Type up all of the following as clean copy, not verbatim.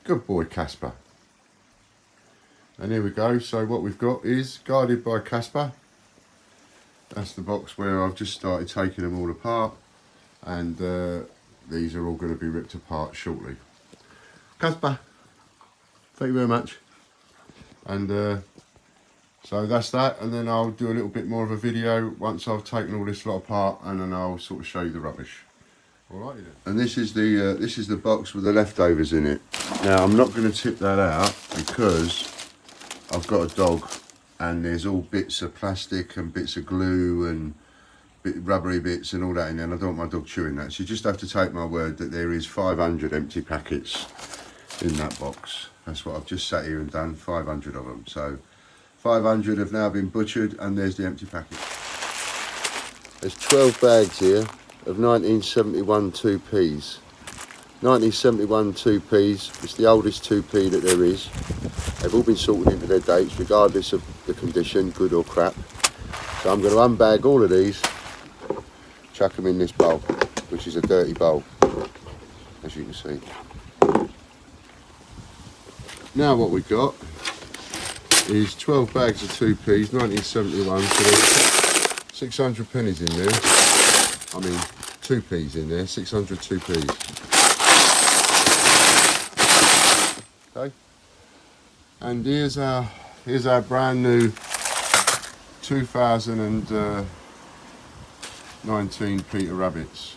Good boy, Casper. And here we go. So what we've got is Guarded by Casper. That's the box where I've just started taking them all apart, and these are all going to be ripped apart shortly. Casper, thank you very much. And so that's that, and then I'll do a little bit more of a video once I've taken all this lot apart, and then I'll sort of show you the rubbish. Alrighty then. And this is the box with the leftovers in it. Now I'm not going to tip that out because I've got a dog, and there's all bits of plastic and bits of glue and rubbery bits and all that in there, and I don't want my dog chewing that. So you just have to take my word that there is 500 empty packets in that box. That's what I've just sat here and done, 500 of them. So 500 have now been butchered, and there's the empty packet. There's 12 bags here of 1971 2Ps. 1971 2Ps, it's the oldest 2P that there is. They've all been sorted into their dates regardless of the condition, good or crap. So I'm going to unbag all of these, chuck them in this bowl, which is a dirty bowl, as you can see. Now what we've got is 12 bags of 2Ps, 1971, so there's 600 pennies in there. I mean 2Ps in there, 600 2Ps. Okay. And here's our brand new 2019 Peter Rabbits.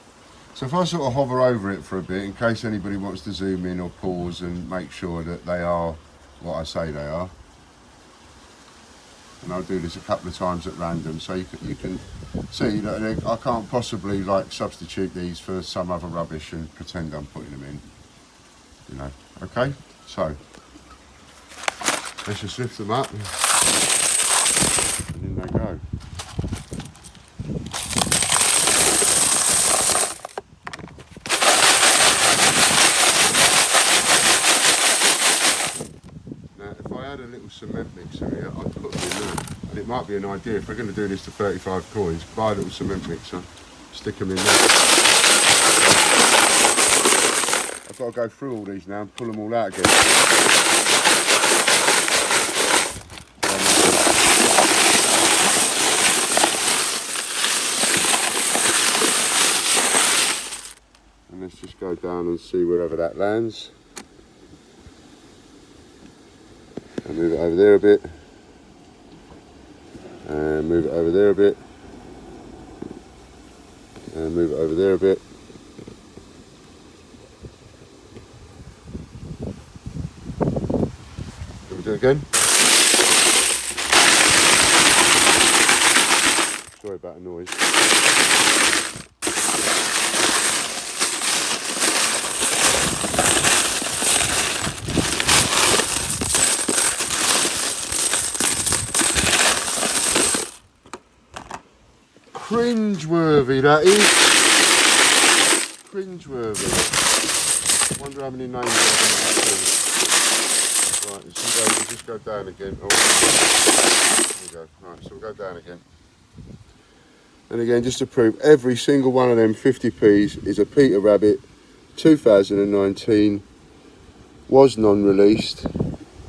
So if I sort of hover over it for a bit, in case anybody wants to zoom in or pause and make sure that they are what I say they are, and I'll do this a couple of times at random, so you can see that I can't possibly like substitute these for some other rubbish and pretend I'm putting them in, you know. Okay, so let's just lift them up, and in they go. Now, if I had a little cement mixer here, I'd put them in there. And it might be an idea, if we're going to do this to 35 coins, buy a little cement mixer, stick them in there. I've got to go through all these now and pull them all out again. And let's just go down and see wherever that lands. And move it over there a bit. And move it over there a bit. And move it over there a bit. Can we do it again? Sorry about the noise. Cringe-worthy, that is. Cringe-worthy. I wonder how many names I've got. Right, we'll just go down again. Oh, there we go. Right, so we'll go down again. And again, just to prove, every single one of them 50Ps is a Peter Rabbit 2019. Was non-released.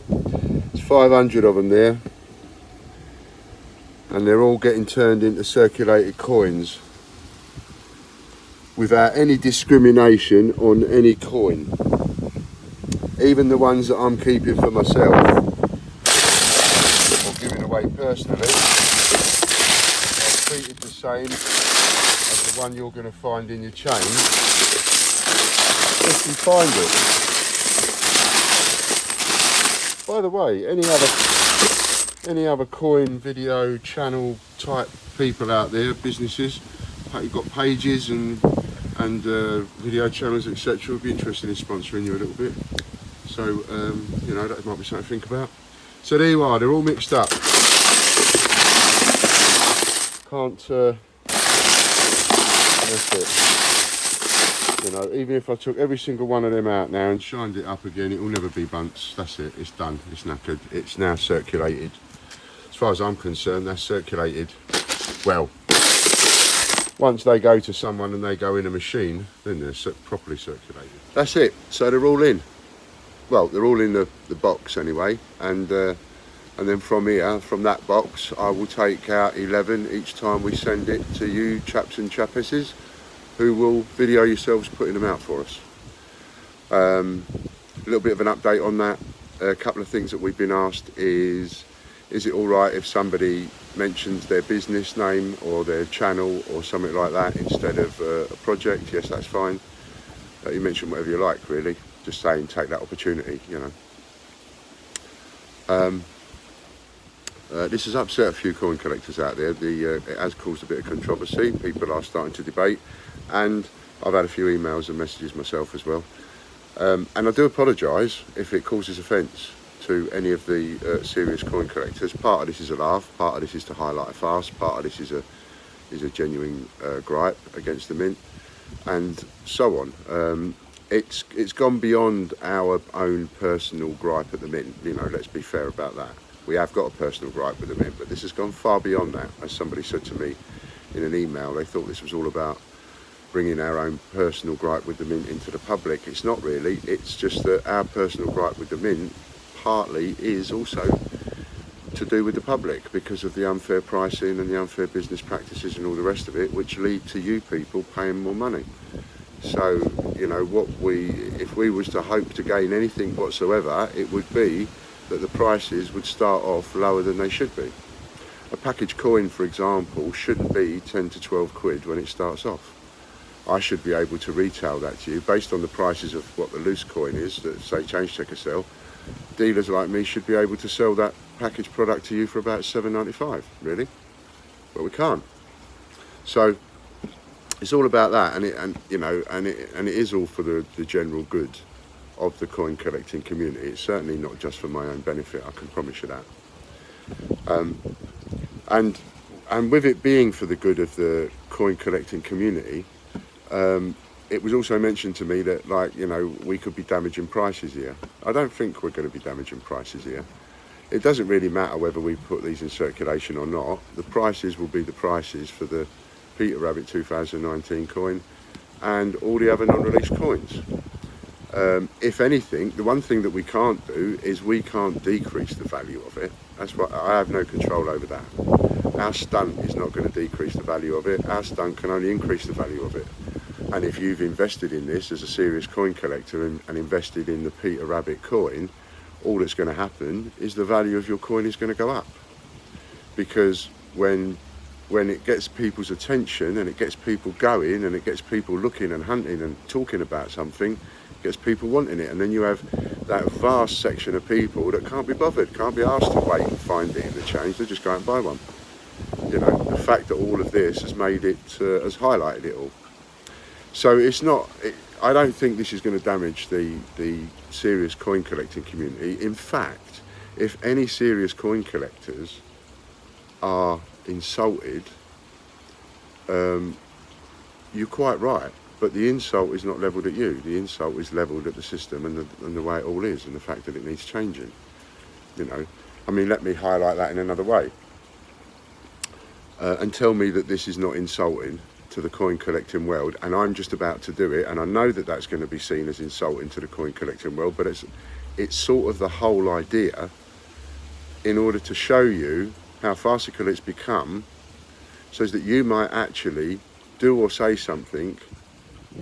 There's 500 of them there. And they're all getting turned into circulated coins without any discrimination on any coin. Even the ones that I'm keeping for myself or giving away personally are treated the same as the one you're going to find in your chain if you find it. By the way, any other coin video channel type people out there, businesses, you've got pages and video channels, etc., would be interested in sponsoring you a little bit. So you know, that might be something to think about. So there you are, they're all mixed up. Can't that's it. You know, even if I took every single one of them out now and shined it up again, it will never be bunts. That's it, it's done, it's knackered, it's now circulated. As far as I'm concerned, that's circulated well. Once they go to someone and they go in a machine, then they're properly circulated. That's it, so they're all in. well, they're all in the box anyway, and then from here, from that box, I will take out 11 each time we send it to you chaps and chapesses, who will video yourselves putting them out for us. A little bit of an update on that. A couple of things that we've been asked is it all right if somebody mentions their business name or their channel or something like that instead of a project? Yes, that's fine. You mention whatever you like, really. Just saying, take that opportunity, you know. This has upset a few coin collectors out there. It has caused a bit of controversy. People are starting to debate, and I've had a few emails and messages myself as well. And I do apologise if it causes offence to any of the serious coin collectors. Part of this is a laugh, part of this is to highlight a farce, part of this is a genuine gripe against the mint, and so on. It's gone beyond our own personal gripe at the mint. You know, let's be fair about that. We have got a personal gripe with the mint, but this has gone far beyond that. As somebody said to me in an email, they thought this was all about bringing our own personal gripe with the mint into the public. It's not really. It's just that our personal gripe with the mint partly is also to do with the public, because of the unfair pricing and the unfair business practices and all the rest of it, which lead to you people paying more money. So, you know, if we was to hope to gain anything whatsoever, it would be that the prices would start off lower than they should be. A package coin, for example, shouldn't be 10 to 12 quid when it starts off. I should be able to retail that to you based on the prices of what the loose coin is that, say, Change Checker sell. Dealers like me should be able to sell that package product to you for about £7.95, really, but we can't. So it's all about that, and it is all for the general good of the coin collecting community. It's certainly not just for my own benefit, I can promise you that. And with it being for the good of the coin collecting community, it was also mentioned to me that, like, you know, we could be damaging prices here. I don't think we're going to be damaging prices here. It doesn't really matter whether we put these in circulation or not. The prices will be the prices for the Peter Rabbit 2019 coin and all the other non-released coins. If anything, the one thing that we can't do is we can't decrease the value of it. That's what I have no control over that. Our stunt is not going to decrease the value of it. Our stunt can only increase the value of it. And if you've invested in this as a serious coin collector and invested in the Peter Rabbit coin, all that's going to happen is the value of your coin is going to go up. Because when it gets people's attention and it gets people going and it gets people looking and hunting and talking about something, it gets people wanting it. And then you have that vast section of people that can't be bothered, can't be asked to wait and find it in the change. They just go out and buy one. You know, the fact that all of this has made it, has highlighted it all. So it's not, I don't think this is going to damage the serious coin collecting community. In fact, if any serious coin collectors are insulted, you're quite right, but the insult is not levelled at you. The insult is levelled at the system and the way it all is, and the fact that it needs changing. You know, I mean, let me highlight that in another way, and tell me that this is not insulting to the coin collecting world, and I'm just about to do it, and I know that that's going to be seen as insulting to the coin collecting world, but it's sort of the whole idea, in order to show you how farcical it's become, so that you might actually do or say something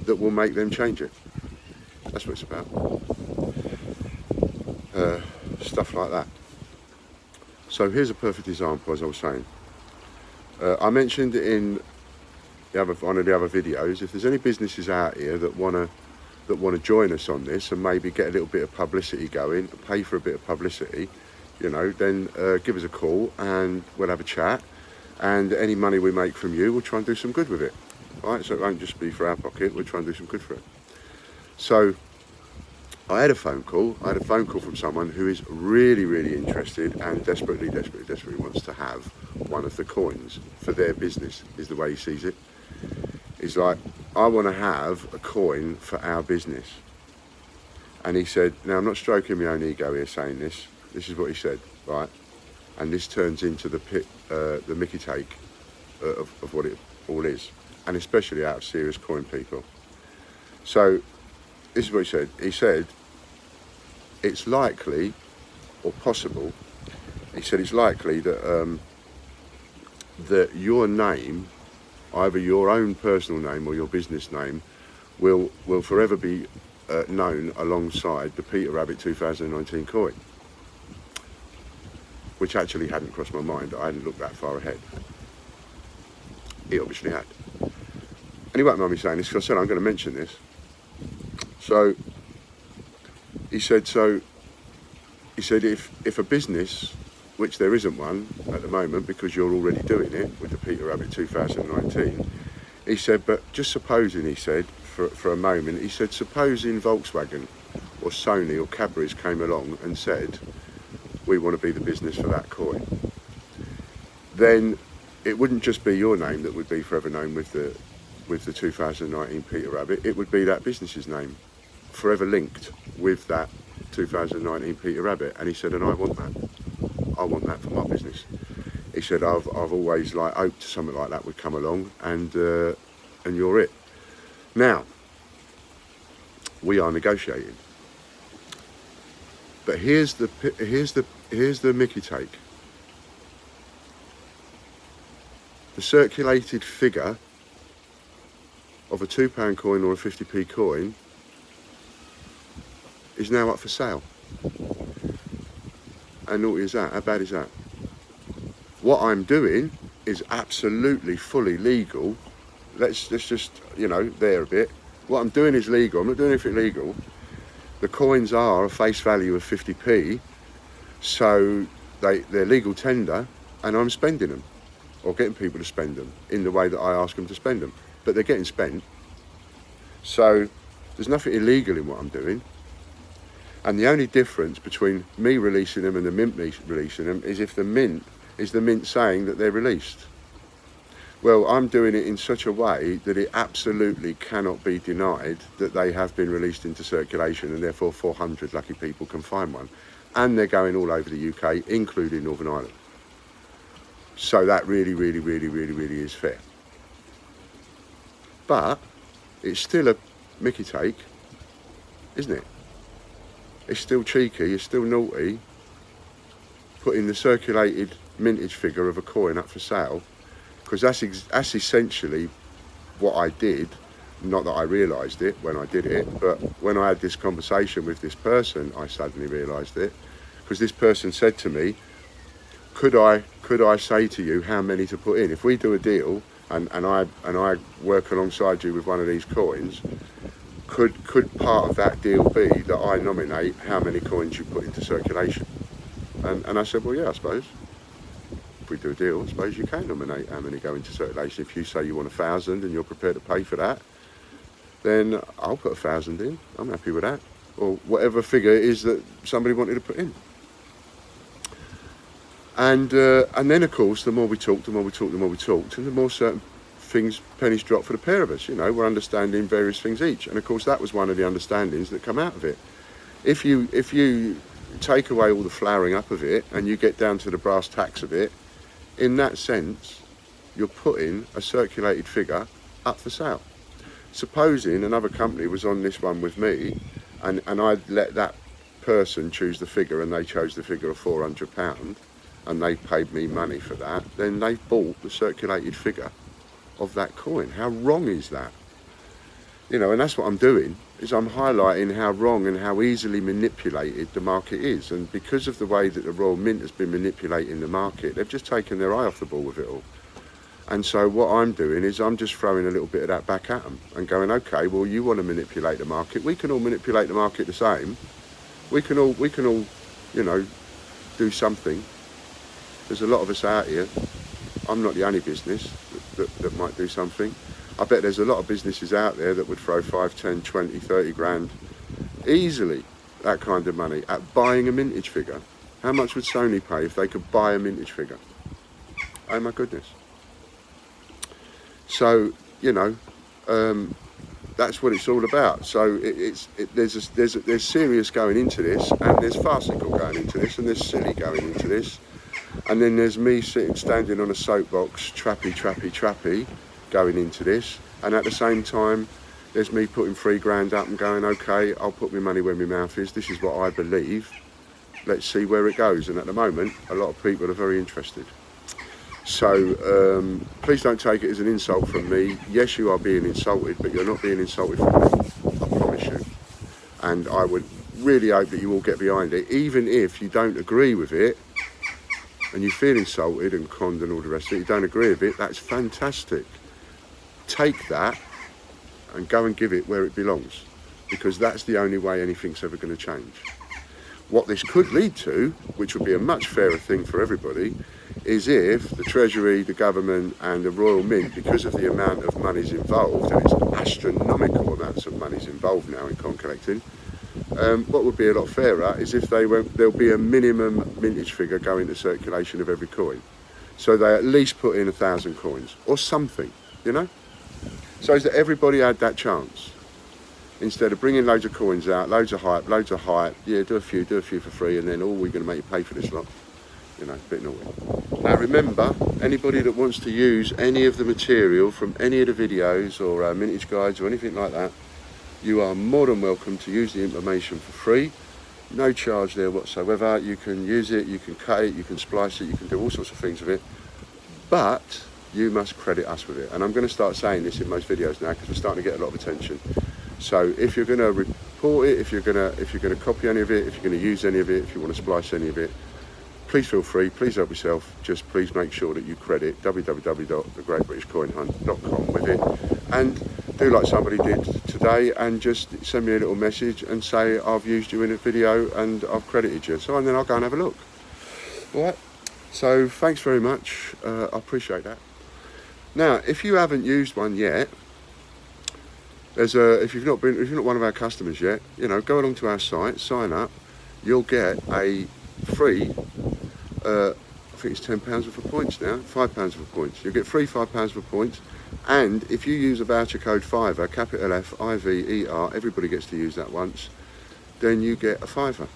that will make them change it. That's what it's about. Stuff like that. So here's a perfect example, as I was saying. I mentioned in one of the other videos, if there's any businesses out here that want to join us on this and maybe get a little bit of publicity going, pay for a bit of publicity, you know, then give us a call and we'll have a chat, and any money we make from you, we'll try and do some good with it. Right, so it won't just be for our pocket, we'll try and do some good for it. So I had a phone call from someone who is really, really interested and desperately wants to have one of the coins for their business, is the way he sees it. He's like, I want to have a coin for our business. And he said, now I'm not stroking my own ego here saying this, this is what he said, right? And this turns into the Mickey take of what it all is, and especially out of serious coin people. So this is what he said. He said, it's likely, or possible, he said it's likely that that your name, either your own personal name or your business name, will forever be known alongside the Peter Rabbit 2019 coin, which actually hadn't crossed my mind. I hadn't looked that far ahead. He obviously had. And he won't mind me saying this, because I said I'm going to mention this. So he said if a business, which there isn't one at the moment because you're already doing it with the Peter Rabbit 2019, he said, but just supposing, he said, for a moment, he said, supposing Volkswagen or Sony or Cadbury's came along and said, we want to be the business for that coin, then it wouldn't just be your name that would be forever known with the 2019 Peter Rabbit, it would be that business's name, forever linked with that 2019 Peter Rabbit. And he said, and I want that for my business. He said, I've always hoped something like that would come along, and you're it. Now, we are negotiating, but here's the Mickey take. The circulated figure of a £2 coin or a 50p coin is now up for sale. How naughty is that? How bad is that? What I'm doing is absolutely fully legal. Let's just, there a bit. What I'm doing is legal. I'm not doing anything illegal. The coins are a face value of 50p, so they're legal tender, and I'm spending them, or getting people to spend them in the way that I ask them to spend them. But they're getting spent. So there's nothing illegal in what I'm doing. And the only difference between me releasing them and the mint releasing them is if the mint is the mint saying that they're released. Well, I'm doing it in such a way that it absolutely cannot be denied that they have been released into circulation, and therefore 400 lucky people can find one. And they're going all over the UK, including Northern Ireland. So that really, really, really, really, really is fair. But it's still a Mickey take, isn't it? It's still cheeky, it's still naughty, putting the circulated mintage figure of a coin up for sale, because that's essentially what I did. Not that I realised it when I did it, but when I had this conversation with this person, I suddenly realised it, because this person said to me, could I say to you how many to put in? If we do a deal and I work alongside you with one of these coins, could part of that deal be that I nominate how many coins you put into circulation? And I said, well, yeah, I suppose. If we do a deal, I suppose you can nominate how many go into circulation. If you say you want 1,000 and you're prepared to pay for that, then I'll put 1,000 in. I'm happy with that. Or whatever figure it is that somebody wanted to put in. And then, of course, the more we talked, and the more certain things, pennies drop for the pair of us. We're understanding various things each. And, of course, that was one of the understandings that come out of it. If you take away all the flowering up of it and you get down to the brass tacks of it, in that sense, you're putting a circulated figure up for sale. Supposing another company was on this one with me, and I'd let that person choose the figure, and they chose the figure of £400, and they paid me money for that, then they bought the circulated figure of that coin. How wrong is that? And that's what I'm doing, is I'm highlighting how wrong and how easily manipulated the market is. And because of the way that the Royal Mint has been manipulating the market, they've just taken their eye off the ball with it all. And so what I'm doing is I'm just throwing a little bit of that back at them and going, okay, well, you want to manipulate the market. We can all manipulate the market the same. We can all, do something. There's a lot of us out here. I'm not the only business that might do something. I bet there's a lot of businesses out there that would throw 5, 10, 20, 30 grand easily, that kind of money, at buying a mintage figure. How much would Sony pay if they could buy a mintage figure? Oh my goodness. So, that's what it's all about. So there's serious going into this, and there's farcical going into this, and there's silly going into this. And then there's me standing on a soapbox, trappy, going into this, and at the same time There's me putting £3 up and going, okay, I'll put my money where my mouth is. This is what I believe. Let's see where it goes. And at the moment, a lot of people are very interested. So please don't take it as an insult from me. Yes, you are being insulted, but you're not being insulted from me, I promise you. And I would really hope that you all get behind it, even if you don't agree with it and you feel insulted and conned and all the rest of it, you don't agree with it, that's fantastic. Take that and go and give it where it belongs, because that's the only way anything's ever going to change. What this could lead to, which would be a much fairer thing for everybody, is if the Treasury, the government and the Royal Mint, because of the amount of monies involved, and it's astronomical amounts of monies involved now in coin collecting, what would be a lot fairer is if there'll be a minimum mintage figure going into circulation of every coin. So they at least put in 1,000 coins or something, you know? So as that everybody had that chance. Instead of bringing loads of coins out, loads of hype, yeah, do a few for free, and then, oh, we're going to make you pay for this lot. You know, a bit naughty. Now remember, anybody that wants to use any of the material from any of the videos or mintage guides or anything like that, you are more than welcome to use the information for free. No charge there whatsoever. You can use it, you can cut it, you can splice it, you can do all sorts of things with it. But you must credit us with it. And I'm going to start saying this in most videos now because we're starting to get a lot of attention. So if you're going to report it, if you're going to copy any of it, if you're going to use any of it, if you want to splice any of it, please feel free, please help yourself. Just please make sure that you credit www.thegreatbritishcoinhunt.com with it, and do like somebody did today and just send me a little message and say I've used you in a video and I've credited you. So, and then I'll go and have a look. All right. So thanks very much. I appreciate that. Now, if you haven't used one yet, if you're not one of our customers yet, you know, go along to our site, sign up. You'll get a free, I think it's £10 worth of points now, £5 worth of points. You'll get free £5 worth of points. And if you use a voucher code FIVER, capital F-I-V-E-R, everybody gets to use that once, then you get a fiver.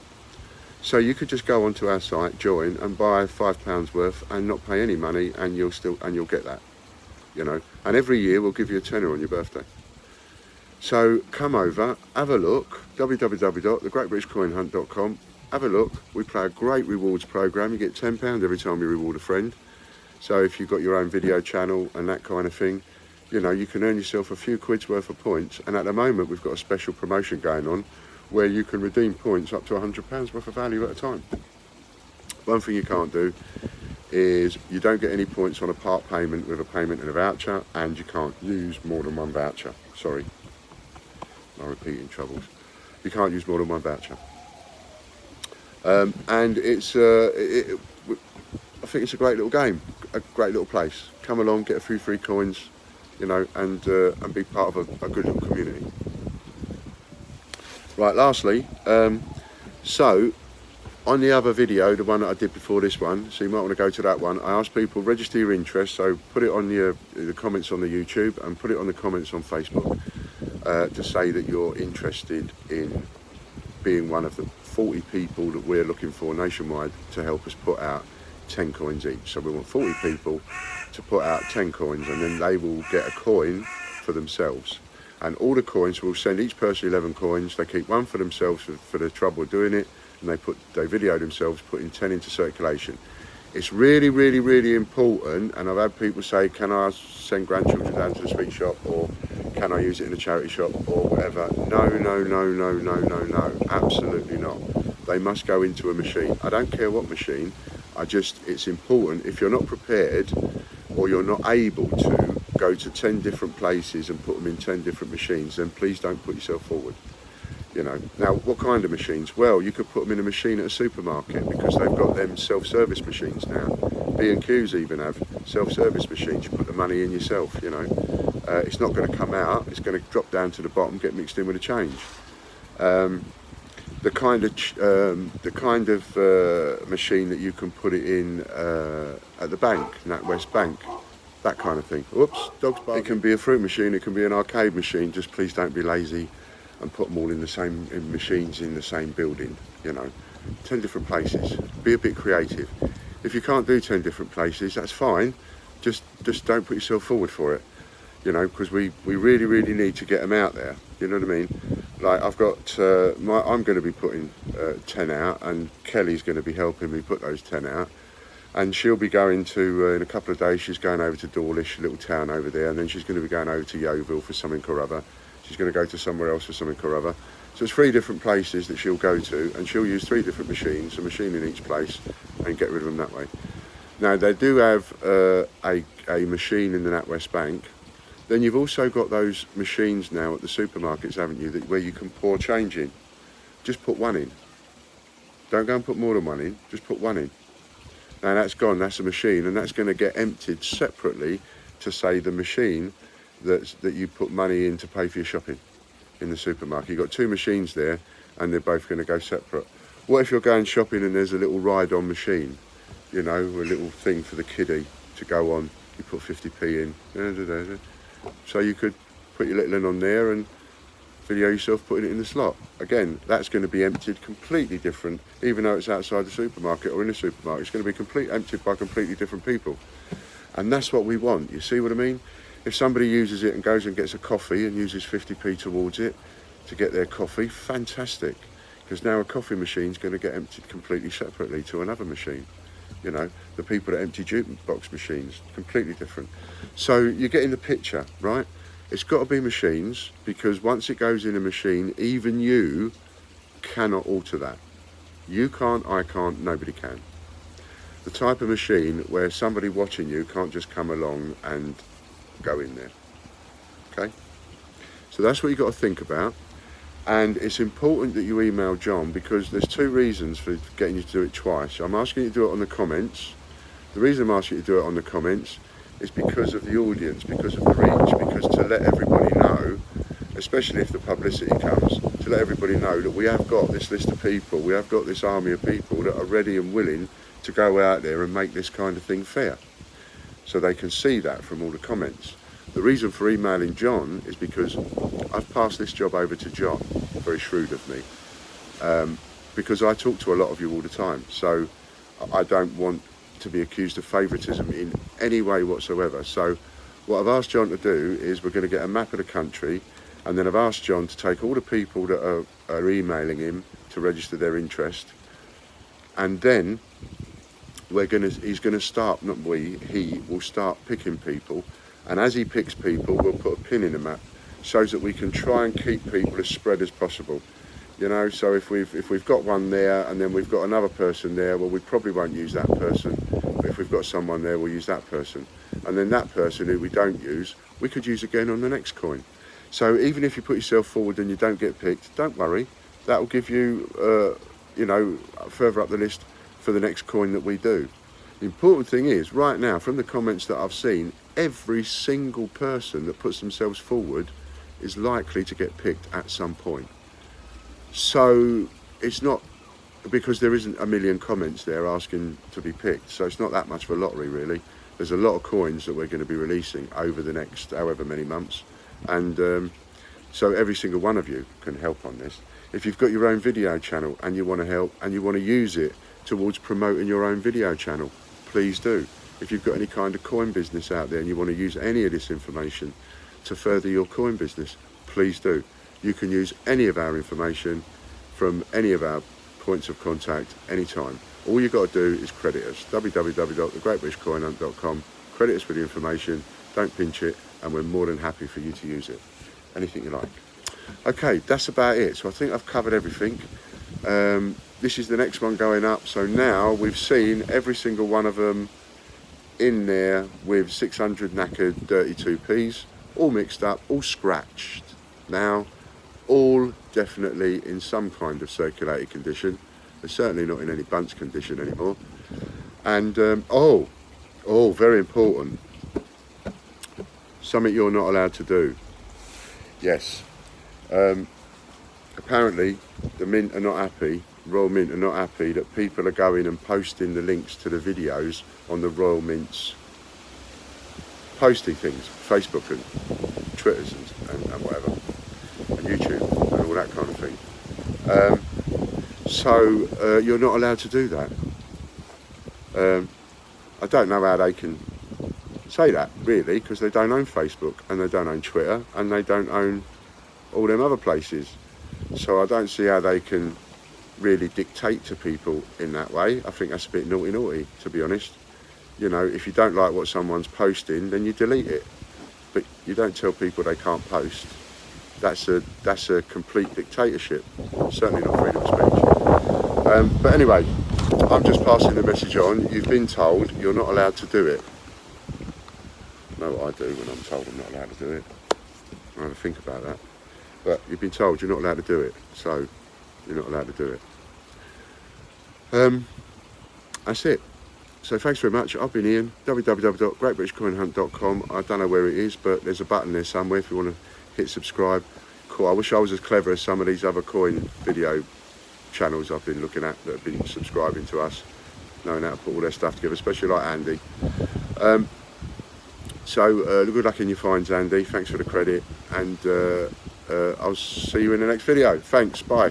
So you could just go onto our site, join, and buy £5 worth and not pay any money, and you'll get that, you know. And every year we'll give you a tenner on your birthday. So come over, have a look, www.thegreatbritishcoinhunt.com. Have a look. We play a great rewards program. You get £10 every time you reward a friend. So if you've got your own video channel and that kind of thing, you know, you can earn yourself a few quid's worth of points. And at the moment, we've got a special promotion going on where you can redeem points up to £100 worth of value at a time. One thing you can't do is you don't get any points on a part payment with a payment and a voucher, and you can't use more than one voucher. Sorry, my repeating troubles. You can't use more than one voucher. And it's, I think it's a great little game, a great little place. Come along, get a few free coins, you know, and be part of a good little community. Right, lastly, so on the other video, the one that I did before this one, so you might want to go to that one, I asked people, register your interest, so put it on the comments on the YouTube and put it on the comments on Facebook to say that you're interested in being one of the 40 people that we're looking for nationwide to help us put out 10 coins each. So we want 40 people to put out 10 coins, and then they will get a coin for themselves. And all the coins, we'll send each person 11 coins. They keep one for themselves for the trouble of doing it, and they video themselves putting 10 into circulation. It's really, really, really important, and I've had people say, can I send grandchildren down to the sweet shop, or can I use it in a charity shop, or whatever? No, no, no, no, no, no, no, absolutely not. They must go into a machine. I don't care what machine, it's important. If you're not prepared, or you're not able to go to 10 different places and put them in 10 different machines, then please don't put yourself forward. You know, now what kind of machines? Well, you could put them in a machine at a supermarket, because they've got them self-service machines now. B&Q's even have self-service machines. You put the money in yourself, you know. It's not going to come out, it's going to drop down to the bottom, get mixed in with a change. The kind of machine that you can put it in at the bank, NatWest Bank, that kind of thing. Whoops, dog's barking. It can be a fruit machine, it can be an arcade machine. Just please don't be lazy and put them all in the same machines in the same building, you know. 10 different places. Be a bit creative. If you can't do 10 different places, that's fine. Just don't put yourself forward for it. you know, because we really need to get them out there. You know what I mean? Like I've got, I'm going to be putting 10 out, and Kelly's going to be helping me put those 10 out. And she'll be going to, in a couple of days, she's going over to Dawlish, a little town over there, and then she's going to be going over to Yeovil for something or other. She's going to go to somewhere else for something or other. So it's 3 different places that she'll go to, and she'll use 3 different machines, a machine in each place, and get rid of them that way. Now, they do have a machine in the NatWest Bank. Then you've also got those machines now at the supermarkets, haven't you, where you can pour change in. Just put 1 in. Don't go and put more than 1 in, just put 1 in. Now that's gone, that's a machine, and that's going to get emptied separately to, say, the machine that you put money in to pay for your shopping in the supermarket. You've got 2 machines there, and they're both going to go separate. What if you're going shopping and there's a little ride-on machine, you know, a little thing for the kiddie to go on? You put 50p in. So you could put your little in on there and video yourself putting it in the slot. Again, that's going to be emptied completely different, even though it's outside the supermarket or in the supermarket. It's going to be emptied by completely different people. And that's what we want. You see what I mean? If somebody uses it and goes and gets a coffee and uses 50p towards it to get their coffee, fantastic. Because now a coffee machine is going to get emptied completely separately to another machine. You know, the people that empty jukebox machines, completely different. So you're getting the picture, right? It's got to be machines, because once it goes in a machine, even you cannot alter that. You can't, I can't, nobody can. The type of machine where somebody watching you can't just come along and go in there. Okay? So that's what you've got to think about. And it's important that you email John, because there's 2 reasons for getting you to do it twice. I'm asking you to do it on the comments. The reason I'm asking you to do it on the comments is because of the audience, because of the reach, because to let everybody know, especially if the publicity comes, to let everybody know that we have got this list of people, we have got this army of people that are ready and willing to go out there and make this kind of thing fair. So they can see that from all the comments. The reason for emailing John is because I've passed this job over to John, very shrewd of me, because I talk to a lot of you all the time. So I don't want to be accused of favouritism in any way whatsoever. So what I've asked John to do is we're going to get a map of the country, and then I've asked John to take all the people that are emailing him to register their interest, and then he's going to start, he will start picking people, and as he picks people, we'll put a pin in the map so that we can try and keep people as spread as possible. You know, so if we've got one there and then we've got another person there, well, we probably won't use that person. But if we've got someone there, we'll use that person. And then that person who we don't use, we could use again on the next coin. So even if you put yourself forward and you don't get picked, don't worry. That will give you, you know, further up the list for the next coin that we do. The important thing is, right now, from the comments that I've seen, every single person that puts themselves forward is likely to get picked at some point. So it's not, because there isn't a million comments there asking to be picked, so it's not that much of a lottery really. There's a lot of coins that we're going to be releasing over the next however many months, and so every single one of you can help on this. If you've got your own video channel and you want to help and you want to use it towards promoting your own video channel, please do. If you've got any kind of coin business out there and you want to use any of this information to further your coin business, please do. You can use any of our information from any of our points of contact anytime. All you've got to do is credit us, www.thegreatbritishcoinhunt.com, credit us with the information, don't pinch it, and we're more than happy for you to use it. Anything you like. Okay, that's about it. So I think I've covered everything. This is the next one going up. So now we've seen every single one of them in there with 600 knackered 32p's, all mixed up, all scratched. Now, all definitely in some kind of circulated condition. They're certainly not in any bunch condition anymore. And, very important, something you're not allowed to do. Yes, apparently the Mint are not happy, Royal Mint are not happy that people are going and posting the links to the videos on the Royal Mint's posting things, Facebook and Twitters and whatever, and YouTube and all that kind of thing. So you're not allowed to do that. I don't know how they can say that, really, because they don't own Facebook, and they don't own Twitter, and they don't own all them other places. So I don't see how they can really dictate to people in that way. I think that's a bit naughty, to be honest. You know, if you don't like what someone's posting, then you delete it. But you don't tell people they can't post. That's a complete dictatorship. Certainly not freedom of speech. But anyway, I'm just passing the message on. You've been told you're not allowed to do it. I know what I do when I'm told I'm not allowed to do it. I have to think about that. But you've been told you're not allowed to do it, so you're not allowed to do it. That's it. So thanks very much. I've been Ian, www.greatbritishcoinhunt.com. I don't know where it is, but there's a button there somewhere if you want to hit subscribe. Cool. I wish I was as clever as some of these other coin video channels I've been looking at that have been subscribing to us, knowing how to put all their stuff together, especially like Andy. So good luck in your finds, Andy. Thanks for the credit, and I'll see you in the next video. Thanks. Bye.